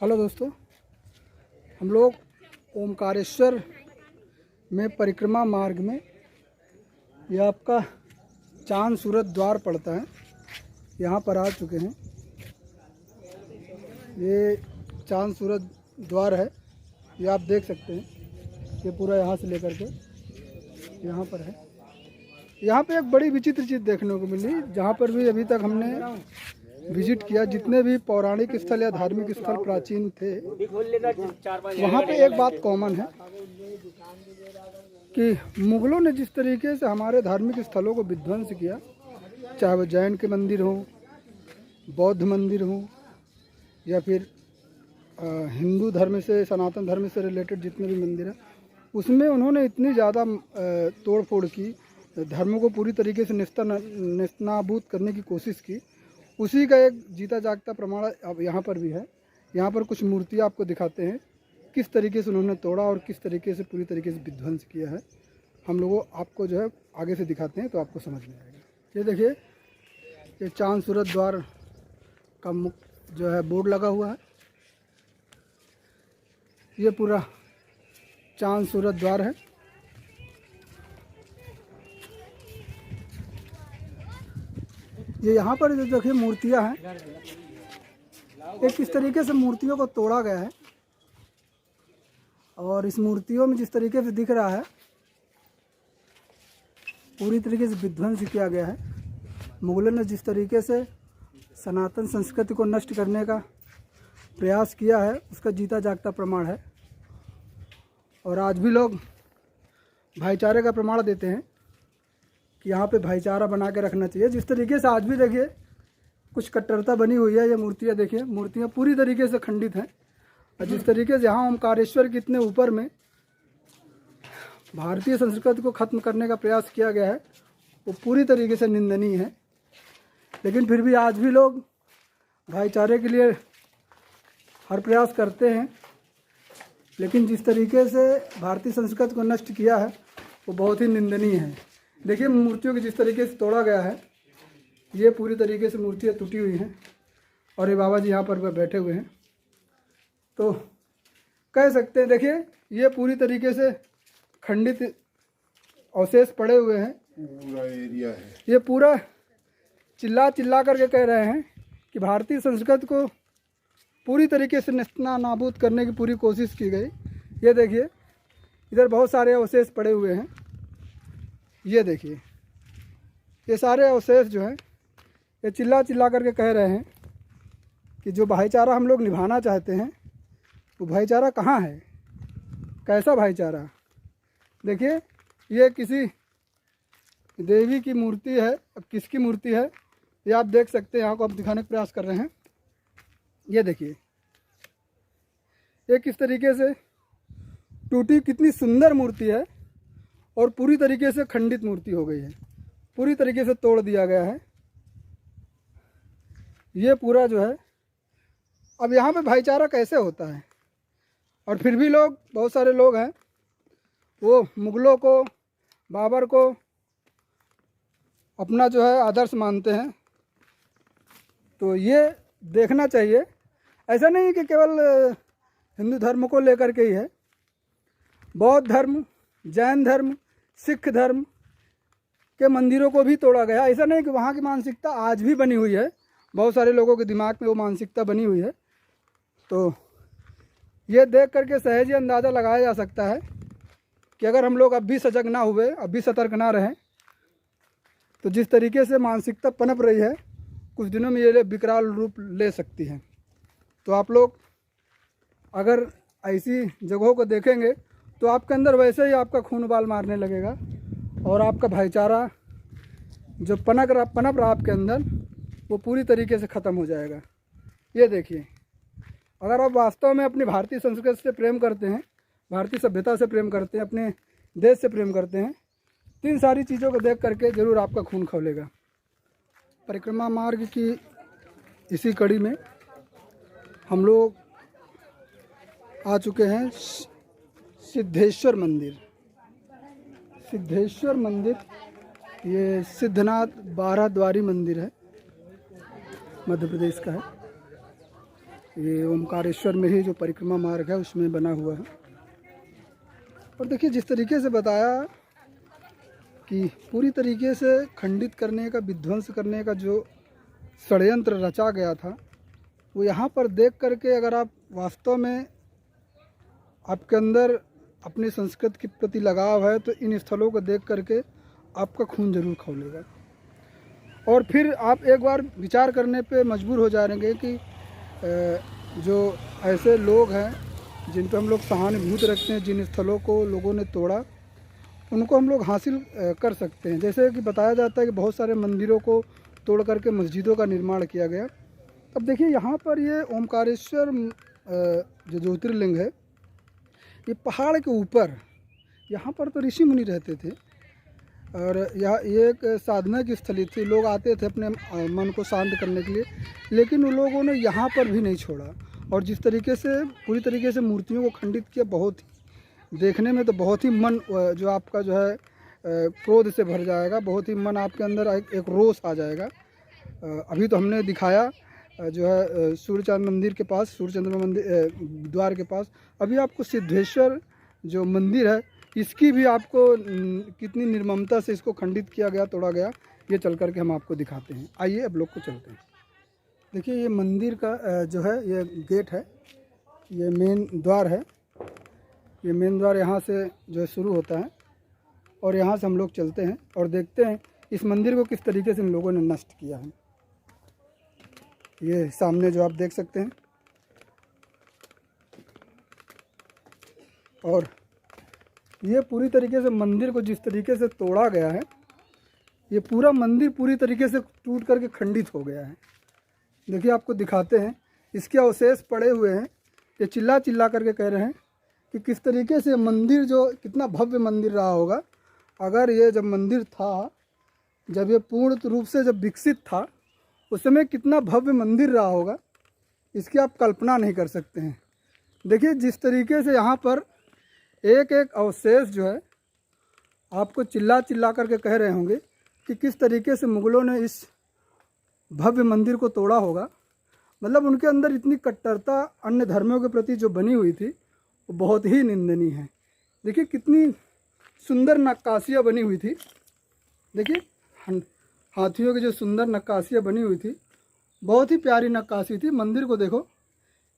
Hello दोस्तों, हम लोग ओमकारेश्वर में परिक्रमा मार्ग में, ये आपका चांद सूरज द्वार पड़ता है, यहाँ पर आ चुके हैं। ये चांद सूरज द्वार है, ये आप देख सकते हैं। ये पूरा यहाँ से लेकर के यहाँ पर है। यहाँ पे एक बड़ी विचित्र चीज़ देखने को मिली, जहाँ पर भी अभी तक हमने विजिट किया, जितने भी पौराणिक स्थल या धार्मिक स्थल प्राचीन थे, वहाँ पे एक बात कॉमन है कि मुगलों ने जिस तरीके से हमारे धार्मिक स्थलों को विध्वंस किया, चाहे वो जैन के मंदिर हों, बौद्ध मंदिर हों, या फिर हिंदू धर्म से, सनातन धर्म से रिलेटेड जितने भी मंदिर हैं, उसमें उन्होंने इतनी ज़्यादा तोड़ फोड़ की, धर्म को पूरी तरीके से नेस्तनाबूद करने की कोशिश की। उसी का एक जीता जागता प्रमाण अब यहाँ पर भी है। यहाँ पर कुछ मूर्तियाँ आपको दिखाते हैं, किस तरीके से उन्होंने तोड़ा और किस तरीके से पूरी तरीके से विध्वंस किया है। हम लोगों आपको जो है आगे से दिखाते हैं तो आपको समझ में आएगा। ये देखिए, ये चांद सूरज द्वार का जो है बोर्ड लगा हुआ है। ये पूरा चांद सूरज द्वार है। ये यहाँ पर जो देखिए मूर्तियाँ हैं, ये किस तरीके से मूर्तियों को तोड़ा गया है, और इस मूर्तियों में जिस तरीके से दिख रहा है पूरी तरीके से विध्वंस किया गया है। मुगलों ने जिस तरीके से सनातन संस्कृति को नष्ट करने का प्रयास किया है, उसका जीता जागता प्रमाण है। और आज भी लोग भाईचारे का प्रमाण देते हैं कि यहाँ पे भाईचारा बना के रखना चाहिए। जिस तरीके से आज भी देखिए कुछ कट्टरता बनी हुई है। ये मूर्तियाँ देखिए, मूर्तियाँ पूरी तरीके से खंडित हैं। और जिस तरीके से यहाँ ओमकारेश्वर के इतने ऊपर में भारतीय संस्कृति को ख़त्म करने का प्रयास किया गया है, वो पूरी तरीके से निंदनीय है। लेकिन फिर भी आज भी लोग भाईचारे के लिए हर प्रयास करते हैं। लेकिन जिस तरीके से भारतीय संस्कृति को नष्ट किया है वो बहुत ही निंदनीय है। देखिए मूर्तियों को जिस तरीके से तोड़ा गया है, ये पूरी तरीके से मूर्तियाँ टूटी हुई हैं। और ये बाबा जी यहाँ पर बैठे हुए हैं, तो कह सकते हैं देखिए ये पूरी तरीके से खंडित अवशेष पड़े हुए हैं। पूरा एरिया है, ये पूरा चिल्ला चिल्ला करके कह रहे हैं कि भारतीय संस्कृति को पूरी तरीके से नेस्तनाबूद करने की पूरी कोशिश की गई। ये देखिए इधर बहुत सारे अवशेष पड़े हुए हैं। ये देखिए ये सारे अवशेष जो हैं, ये चिल्ला चिल्ला करके कह रहे हैं कि जो भाईचारा हम लोग निभाना चाहते हैं वो भाईचारा कहाँ है, कैसा भाईचारा। देखिए ये किसी देवी की मूर्ति है। अब किसकी मूर्ति है ये आप देख सकते हैं, यहाँ को आप दिखाने का प्रयास कर रहे हैं। ये देखिए ये किस तरीके से टूटी, कितनी सुंदर मूर्ति है, और पूरी तरीके से खंडित मूर्ति हो गई है, पूरी तरीके से तोड़ दिया गया है। ये पूरा जो है, अब यहाँ पे भाईचारा कैसे होता है। और फिर भी लोग, बहुत सारे लोग हैं वो मुगलों को, बाबर को अपना जो है आदर्श मानते हैं। तो ये देखना चाहिए, ऐसा नहीं कि केवल हिंदू धर्म को लेकर के ही है। बौद्ध धर्म, जैन धर्म, सिख धर्म के मंदिरों को भी तोड़ा गया। ऐसा नहीं कि वहाँ की मानसिकता आज भी बनी हुई है, बहुत सारे लोगों के दिमाग में वो मानसिकता बनी हुई है। तो ये देख करके सहज ही अंदाज़ा लगाया जा सकता है कि अगर हम लोग अब भी सजग ना हुए, अब भी सतर्क ना रहें, तो जिस तरीके से मानसिकता पनप रही है, कुछ दिनों में ये विकराल रूप ले सकती है। तो आप लोग अगर ऐसी जगहों को देखेंगे तो आपके अंदर वैसे ही आपका खून उबाल मारने लगेगा, और आपका भाईचारा जो पनप रहा आपके अंदर, वो पूरी तरीके से ख़त्म हो जाएगा। ये देखिए, अगर आप वास्तव में अपनी भारतीय संस्कृति से प्रेम करते हैं, भारतीय सभ्यता से प्रेम करते हैं, अपने देश से प्रेम करते हैं, तो इन सारी चीज़ों को देख करके ज़रूर आपका खून खौलेगा। परिक्रमा मार्ग की इसी कड़ी में हम लोग आ चुके हैं सिद्धेश्वर मंदिर। सिद्धेश्वर मंदिर ये सिद्धनाथ 12 द्वारी मंदिर है, मध्य प्रदेश का है। ये ओमकारेश्वर में ही जो परिक्रमा मार्ग है उसमें बना हुआ है। और देखिए जिस तरीके से बताया कि पूरी तरीके से खंडित करने का, विध्वंस करने का जो षड्यंत्र रचा गया था, वो यहाँ पर देख करके अगर आप वास्तव में आपके अंदर अपनी संस्कृति के प्रति लगाव है तो इन स्थलों को देख करके आपका खून जरूर खौलेगा। और फिर आप एक बार विचार करने पे मजबूर हो जाएंगे कि जो ऐसे लोग हैं जिन पर हम लोग सहानुभूति रखते हैं, जिन स्थलों को लोगों ने तोड़ा, उनको हम लोग हासिल कर सकते हैं। जैसे कि बताया जाता है कि बहुत सारे मंदिरों को तोड़ करके मस्जिदों का निर्माण किया गया। अब देखिए यहाँ पर ये ओमकारेश्वर जो ज्योतिर्लिंग है, ये पहाड़ के ऊपर, यहाँ पर तो ऋषि मुनि रहते थे और यह एक साधना की स्थली थी। लोग आते थे अपने मन को शांत करने के लिए, लेकिन उन लोगों ने यहाँ पर भी नहीं छोड़ा। और जिस तरीके से पूरी तरीके से मूर्तियों को खंडित किया, बहुत ही देखने में तो बहुत ही मन जो आपका जो है क्रोध से भर जाएगा, बहुत ही मन आपके अंदर एक रोष आ जाएगा। अभी तो हमने दिखाया जो है सूर्यचंद्र मंदिर के पास, सूर्यचंद्र मंदिर द्वार के पास। अभी आपको सिद्धेश्वर जो मंदिर है, इसकी भी आपको कितनी निर्ममता से इसको खंडित किया गया, तोड़ा गया, ये चल करके हम आपको दिखाते हैं। आइए अब लोग को चलते हैं। देखिए ये मंदिर का जो है ये गेट है, ये मेन द्वार है। ये मेन द्वार यहाँ से जो है शुरू होता है और यहाँ से हम लोग चलते हैं और देखते हैं इस मंदिर को किस तरीके से इन लोगों ने नष्ट किया है। ये सामने जो आप देख सकते हैं, और ये पूरी तरीके से मंदिर को जिस तरीके से तोड़ा गया है, ये पूरा मंदिर पूरी तरीके से टूट करके खंडित हो गया है। देखिए आपको दिखाते हैं, इसके अवशेष पड़े हुए हैं। ये चिल्ला चिल्ला करके कह रहे हैं कि किस तरीके से मंदिर, जो कितना भव्य मंदिर रहा होगा अगर ये जब मंदिर था, जब ये पूर्ण रूप से जब विकसित था, उस समय कितना भव्य मंदिर रहा होगा, इसकी आप कल्पना नहीं कर सकते हैं। देखिए जिस तरीके से यहाँ पर एक एक अवशेष जो है आपको चिल्ला चिल्ला करके कह रहे होंगे कि किस तरीके से मुगलों ने इस भव्य मंदिर को तोड़ा होगा। मतलब उनके अंदर इतनी कट्टरता अन्य धर्मों के प्रति जो बनी हुई थी, वो बहुत ही निंदनीय है। देखिए कितनी सुंदर नक्काशियाँ बनी हुई थी। देखिए हाथियों की जो सुंदर नक्काशियाँ बनी हुई थी, बहुत ही प्यारी नक्काशी थी। मंदिर को देखो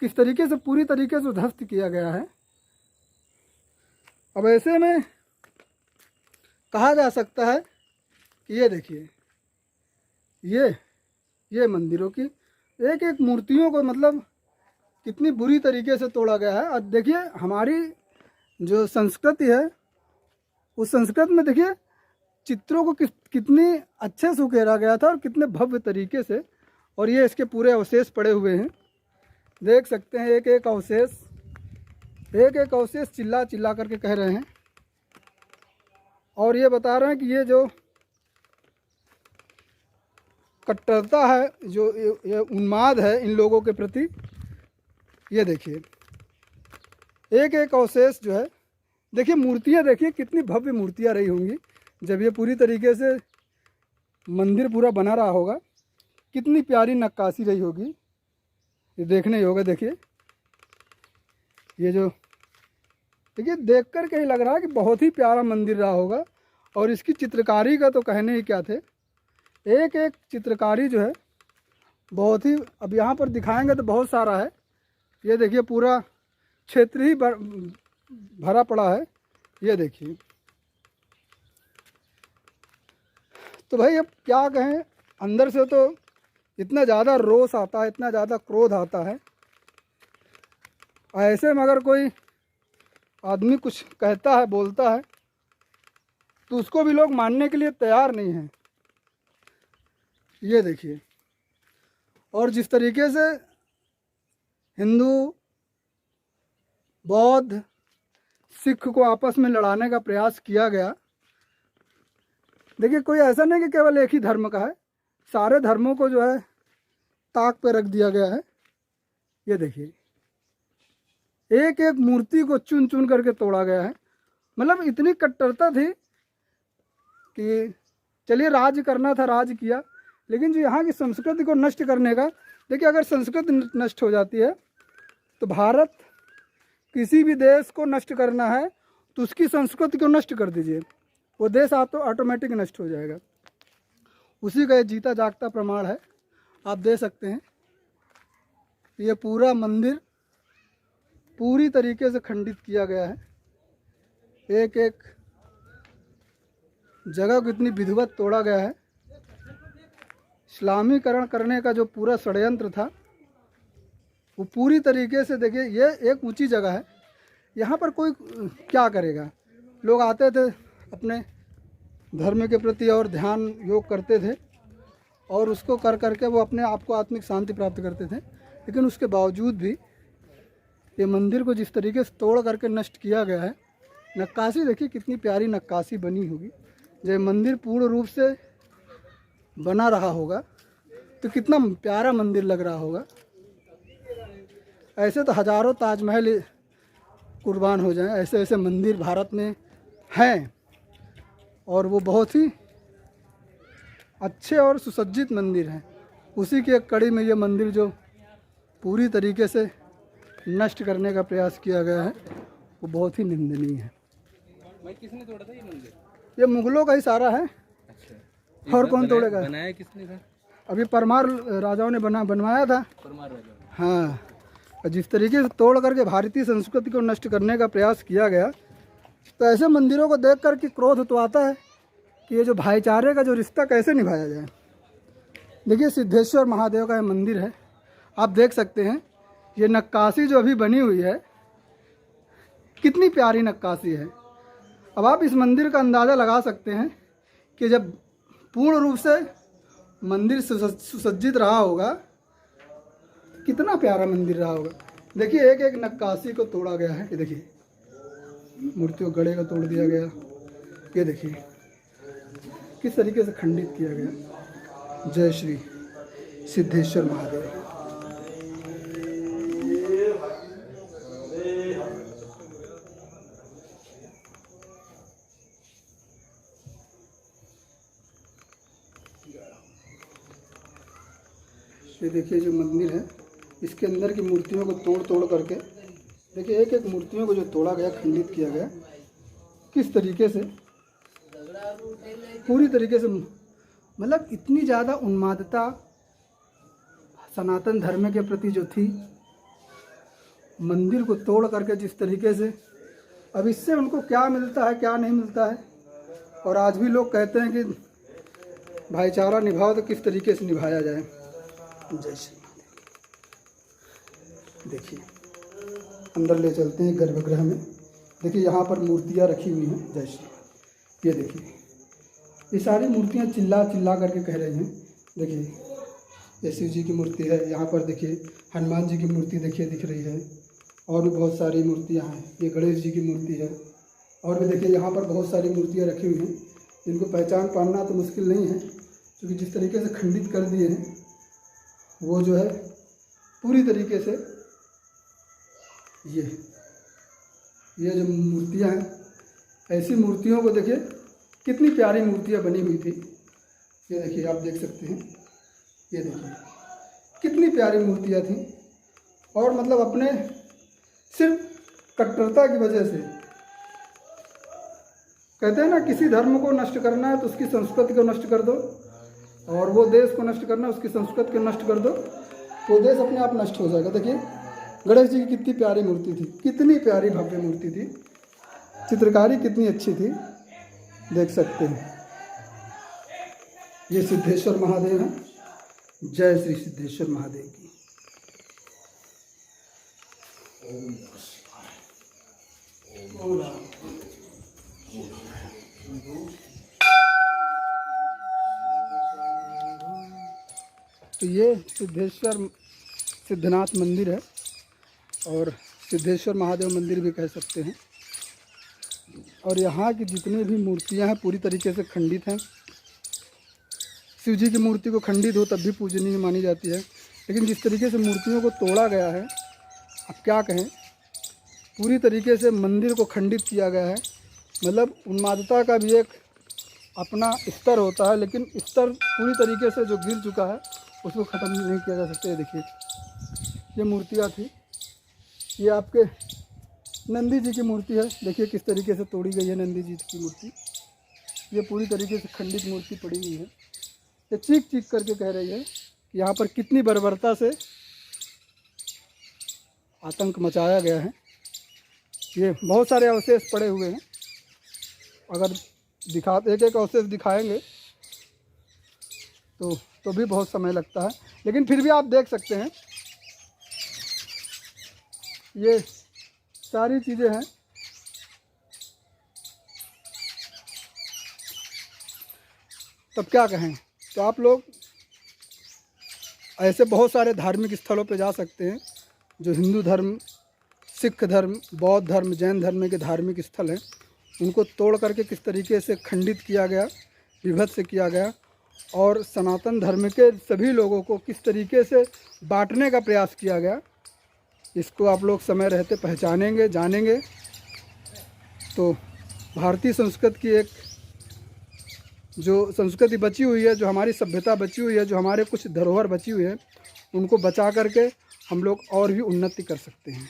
किस तरीके से पूरी तरीके से ध्वस्त किया गया है। अब ऐसे में कहा जा सकता है कि ये देखिए ये मंदिरों की एक एक मूर्तियों को मतलब कितनी बुरी तरीके से तोड़ा गया है। और देखिए हमारी जो संस्कृति है, उस संस्कृति में देखिए चित्रों को कितनी अच्छे से उकेरा गया था और कितने भव्य तरीके से। और ये इसके पूरे अवशेष पड़े हुए हैं, देख सकते हैं। एक एक अवशेष चिल्ला चिल्ला करके कह रहे हैं और ये बता रहे हैं कि ये जो कट्टरता है, जो ये उन्माद है इन लोगों के प्रति, ये देखिए एक एक अवशेष जो है। देखिए मूर्तियाँ, देखिए कितनी भव्य मूर्तियाँ रही होंगी जब ये पूरी तरीके से मंदिर पूरा बना रहा होगा। कितनी प्यारी नक्काशी रही होगी, ये देखने ही होगा। देखिए ये जो देखिए देख कर के ही लग रहा है कि बहुत ही प्यारा मंदिर रहा होगा। और इसकी चित्रकारी का तो कहने ही क्या थे, एक एक चित्रकारी जो है बहुत ही, अब यहाँ पर दिखाएंगे तो बहुत सारा है। ये देखिए पूरा क्षेत्र ही भरा पड़ा है, ये देखिए। तो भाई अब क्या कहें, अंदर से तो इतना ज़्यादा रोष आता है, इतना ज़्यादा क्रोध आता है। ऐसे में अगर कोई आदमी कुछ कहता है, बोलता है, तो उसको भी लोग मानने के लिए तैयार नहीं हैं। ये देखिए, और जिस तरीके से हिंदू, बौद्ध, सिख को आपस में लड़ाने का प्रयास किया गया। देखिए कोई ऐसा नहीं कि केवल एक ही धर्म का है, सारे धर्मों को जो है ताक पे रख दिया गया है। ये देखिए एक एक मूर्ति को चुन चुन करके तोड़ा गया है। मतलब इतनी कट्टरता थी कि चलिए राज करना था, राज किया, लेकिन जो यहाँ की संस्कृति को नष्ट करने का, देखिए अगर संस्कृति नष्ट हो जाती है तो भारत, किसी भी देश को नष्ट करना है तो उसकी संस्कृति को नष्ट कर दीजिए, वो देश ऑटोमेटिक नष्ट हो जाएगा। उसी का ये जीता जागता प्रमाण है। आप देख सकते हैं ये पूरा मंदिर पूरी तरीके से खंडित किया गया है। एक एक जगह को इतनी विधिवत तोड़ा गया है। इस्लामीकरण करने का जो पूरा षड्यंत्र था वो पूरी तरीके से, देखिए ये एक ऊंची जगह है, यहाँ पर कोई क्या करेगा। लोग आते थे अपने धर्म के प्रति और ध्यान योग करते थे और उसको कर करके वो अपने आप को आत्मिक शांति प्राप्त करते थे। लेकिन उसके बावजूद भी ये मंदिर को जिस तरीके से तोड़ करके नष्ट किया गया है, नक्काशी देखिए कितनी प्यारी नक्काशी बनी होगी। जब मंदिर पूर्ण रूप से बना रहा होगा तो कितना प्यारा मंदिर लग रहा होगा। ऐसे तो हज़ारों ताजमहल कुर्बान हो जाएं, ऐसे ऐसे मंदिर भारत में हैं और वो बहुत ही अच्छे और सुसज्जित मंदिर हैं। उसी की एक कड़ी में ये मंदिर जो पूरी तरीके से नष्ट करने का प्रयास किया गया है वो बहुत ही निंदनीय है। भाई किसने तोड़ा था ये मंदिर? ये मुगलों का ही सारा है। अच्छा, और कौन तोड़ेगा? बनाया किसने था? अभी परमार राजाओं ने बनवाया था। परमार राजा। हाँ, जिस तरीके से तोड़ करके भारतीय संस्कृति को नष्ट करने का प्रयास किया गया, तो ऐसे मंदिरों को देख कर के क्रोध तो आता है कि ये जो भाईचारे का जो रिश्ता कैसे निभाया जाए। देखिए सिद्धेश्वर महादेव का ये मंदिर है, आप देख सकते हैं। ये नक्काशी जो अभी बनी हुई है कितनी प्यारी नक्काशी है। अब आप इस मंदिर का अंदाज़ा लगा सकते हैं कि जब पूर्ण रूप से मंदिर सुसज्जित रहा होगा कितना प्यारा मंदिर रहा होगा। देखिए एक एक नक्काशी को तोड़ा गया है। ये देखिए मूर्तियों गड़े का तोड़ दिया गया। ये देखिए किस तरीके से खंडित किया गया। जय श्री सिद्धेश्वर महादेव। ये देखिए जो मंदिर है इसके अंदर की मूर्तियों को तोड़ करके, देखिए एक एक मूर्तियों को जो तोड़ा गया, खंडित किया गया, किस तरीके से पूरी तरीके से, मतलब इतनी ज़्यादा उन्मादता सनातन धर्म के प्रति जो थी, मंदिर को तोड़ करके जिस तरीके से, अब इससे उनको क्या मिलता है क्या नहीं मिलता है। और आज भी लोग कहते हैं कि भाईचारा निभाओ, तो किस तरीके से निभाया जाए। जय श्री महादेव। देखिए अंदर ले चलते हैं गर्भगृह में। देखिए यहाँ पर मूर्तियाँ रखी हुई हैं। जय श्री महादेव। ये देखिए ये सारी मूर्तियाँ चिल्ला चिल्ला करके कह रही हैं। देखिए ये शिव जी की मूर्ति है, यहाँ पर देखिए हनुमान जी की मूर्ति देखिए दिख रही है, और भी बहुत सारी मूर्तियाँ हैं। ये गणेश जी की मूर्ति है, और भी देखिए यहाँ पर बहुत सारी मूर्तियाँ रखी हुई हैं जिनको पहचान पाना तो मुश्किल नहीं है, क्योंकि जिस तरीके से खंडित कर दिए हैं वो जो है पूरी तरीके से ये जो मूर्तियाँ हैं, ऐसी मूर्तियों को देखिए कितनी प्यारी मूर्तियाँ बनी हुई थी। ये देखिए आप देख सकते हैं, ये देखिए कितनी प्यारी मूर्तियाँ थी। और मतलब अपने सिर्फ कट्टरता की वजह से, कहते हैं ना किसी धर्म को नष्ट करना है तो उसकी संस्कृति को नष्ट कर दो, और वो देश को नष्ट करना है उसकी संस्कृति को नष्ट कर दो, वो देश अपने आप नष्ट हो जाएगा। देखिए गणेश जी की कितनी प्यारी मूर्ति थी, कितनी प्यारी भव्य मूर्ति थी, चित्रकारी कितनी अच्छी थी, देख सकते हैं। ये सिद्धेश्वर महादेव हैं। जय श्री सिद्धेश्वर महादेव की। तो ये सिद्धनाथ मंदिर है, और सिद्धेश्वर महादेव मंदिर भी कह सकते हैं। और यहाँ की जितनी भी मूर्तियाँ हैं पूरी तरीके से खंडित हैं। शिव जी की मूर्ति को खंडित हो तब भी पूजनीय मानी जाती है, लेकिन जिस तरीके से मूर्तियों को तोड़ा गया है, अब क्या कहें, पूरी तरीके से मंदिर को खंडित किया गया है। मतलब उन्मादता का भी एक अपना स्तर होता है, लेकिन स्तर पूरी तरीके से जो गिर चुका है उसको ख़त्म नहीं किया जा सकता है। देखिए ये मूर्तियाँ थी, ये आपके नंदी जी की मूर्ति है। देखिए किस तरीके से तोड़ी गई है नंदी जी की मूर्ति। ये पूरी तरीके से खंडित मूर्ति पड़ी हुई है। ये चीख चीख करके कह रही है कि यहाँ पर कितनी बर्बरता से आतंक मचाया गया है। ये बहुत सारे अवशेष पड़े हुए हैं, अगर एक एक अवशेष दिखाएंगे तो भी बहुत समय लगता है, लेकिन फिर भी आप देख सकते हैं ये सारी चीज़ें हैं। तब क्या कहें, तो आप लोग ऐसे बहुत सारे धार्मिक स्थलों पे जा सकते हैं जो हिंदू धर्म, सिख धर्म, बौद्ध धर्म, जैन धर्म के धार्मिक स्थल हैं। उनको तोड़ करके किस तरीके से खंडित किया गया, विभत्स किया गया, और सनातन धर्म के सभी लोगों को किस तरीके से बांटने का प्रयास किया गया, इसको आप लोग समय रहते पहचानेंगे, जानेंगे। तो भारतीय संस्कृति की एक जो संस्कृति बची हुई है, जो हमारी सभ्यता बची हुई है, जो हमारे कुछ धरोहर बची हुई है, उनको बचा करके हम लोग और भी उन्नति कर सकते हैं।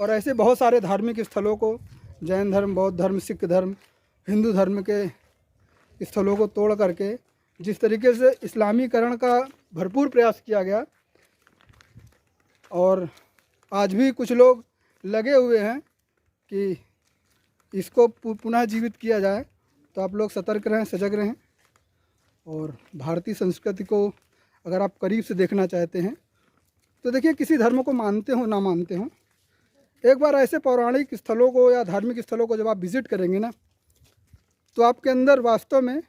और ऐसे बहुत सारे धार्मिक स्थलों को, जैन धर्म, बौद्ध धर्म, सिख धर्म, हिंदू धर्म के स्थलों को तोड़ करके जिस तरीके से इस्लामीकरण का भरपूर प्रयास किया गया, और आज भी कुछ लोग लगे हुए हैं कि इसको पुनः जीवित किया जाए, तो आप लोग सतर्क रहें, सजग रहें। और भारतीय संस्कृति को अगर आप करीब से देखना चाहते हैं तो देखिए, किसी धर्म को मानते हो ना मानते हो, एक बार ऐसे पौराणिक स्थलों को या धार्मिक स्थलों को जब आप विज़िट करेंगे ना, तो आपके अंदर वास्तव में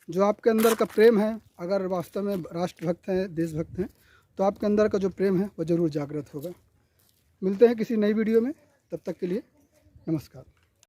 जो आपके अंदर का प्रेम है, अगर वास्तव में राष्ट्रभक्त हैं, देशभक्त हैं, तो आपके अंदर का जो प्रेम है वो ज़रूर जागृत होगा। मिलते हैं किसी नई वीडियो में, तब तक के लिए नमस्कार।